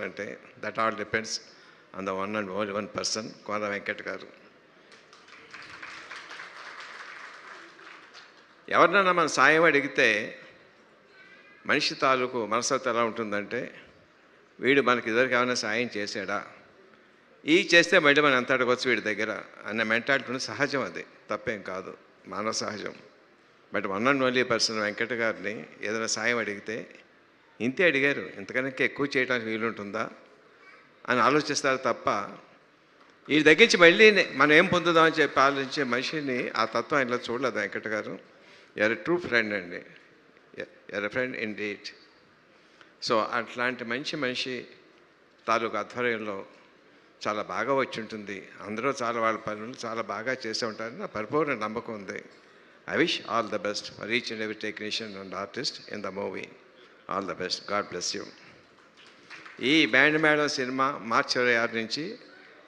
చేసుకోవాలంటే that all depends on the one and only one person, Kona Venkat గారు. ఎవరినైనా మనం సాయం అడిగితే మనిషి తాలూకు మనస్తత్వం ఎలా ఉంటుందంటే, వీడు మనకి ఇద్దరికి ఏమైనా సాయం చేశాడా, ఈ చేస్తే మళ్ళీ మనం ఎంత అడగవచ్చు వీడి దగ్గర అన్న మెంటాలిటీ సహజం, అది తప్పేం కాదు, మానవ సహజం. But one and only person Venkata గారిని ఏదైనా సాయం అడిగితే ఇంతే అడిగారు, ఇంతకన్నా ఎక్కువ చేయడానికి వీలుంటుందా అని ఆలోచిస్తారు తప్ప, ఈ దగ్గర నుంచి మళ్ళీ మనం ఏం పొందుదామని చెప్పి ఆలోచించే మనిషిని ఆ తత్వం ఇలా చూడలేదు వెంకట గారు. ఎర్ ట్రూ ఫ్రెండ్ అండి, ఎర్ ఫ్రెండ్ ఇన్ డీట్. సో అట్లాంటి మంచి మనిషి తాలూకు ఆధ్వర్యంలో చాలా బాగా వచ్చి ఉంటుంది. అందరూ చాలా వాళ్ళ పనులు చాలా బాగా చేస్తూ ఉంటారని నా పరిపూర్ణ నమ్మకం ఉంది. I wish all the best for each and every technician and artist in the movie. All the best. God bless you. ఈ బ్యాండ్ మేళం సినిమా మార్చి 26 నుంచి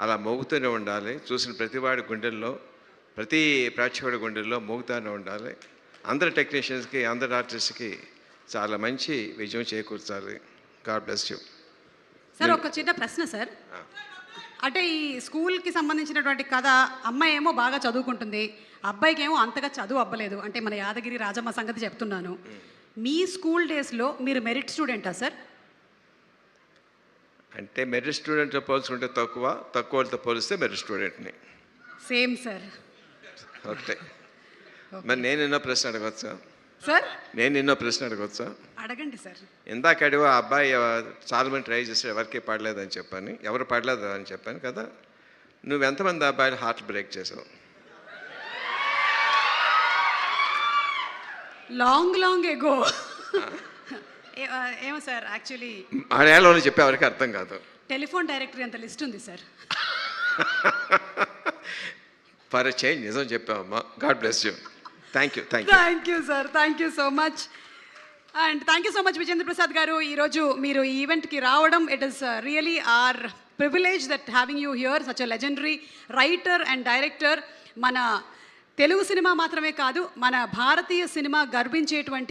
అలా మోగుతూనే ఉండాలి. చూసిన ప్రతివాడి గుండెల్లో, ప్రతి ప్రేక్షకుడి గుండెల్లో మోగుతూనే ఉండాలి. అందరు టెక్నీషియన్స్కి, అందరు ఆర్టిస్ట్కి చాలా మంచి విజయం చేకూర్చాలి. God bless you. సార్ ఒక చిన్న ప్రశ్న సార్, అంటే ఈ స్కూల్కి సంబంధించినటువంటి కథ, అమ్మాయి ఏమో బాగా చదువుకుంటుంది, అబ్బాయికి ఏమో అంతగా చదువు అవ్వలేదు, అంటే మన యాదగిరి రాజమ్మ సంగతి చెప్తున్నాను. మీ స్కూల్ డేస్లో మీరు మెరిట్ స్టూడెంటా సార్? అంటే మెరిట్ స్టూడెంట్తో పోల్చుకుంటే తక్కువ, తక్కువ వాళ్ళతో పోలిస్తే మెరిట్ స్టూడెంట్ని. Same sir. ఓకే, మరి నేను ఎన్నో ప్రశ్న అడగవచ్చా సార్? నేను ఎన్నో ప్రశ్న అడగవచ్చా? అడగండి సార్. ఇందాక అడిగా ఆ అబ్బాయి చాలా మంది ట్రై చేస్తాడు, ఎవరికి పడలేదని చెప్పని, ఎవరు పడలేదు అని చెప్పాను కదా. నువ్వు ఎంతమంది అబ్బాయిలు హార్ట్ బ్రేక్ చేసావు? Long ago. ఏమో సార్, యాక్చువల్లీ మలయాళంలో చెప్పే ఎవరికి అర్థం కాదు. టెలిఫోన్ డైరెక్టరీ అంత లిస్ట్ ఉంది సార్. ఫర్ ఎ చేంజ్ నిజం చెప్పావమ్మా. God bless you. Thank you. Thank you sir, thank you so much. And thank you so much Vijendra Prasad గారు. ఈరోజు మీరు ఈ ఈవెంట్కి రావడం, it is really our privilege that having you here, such a legendary writer and director. మన Telugu cinema మాత్రమే కాదు, మన భారతీయ సినిమా గర్వించేటువంటి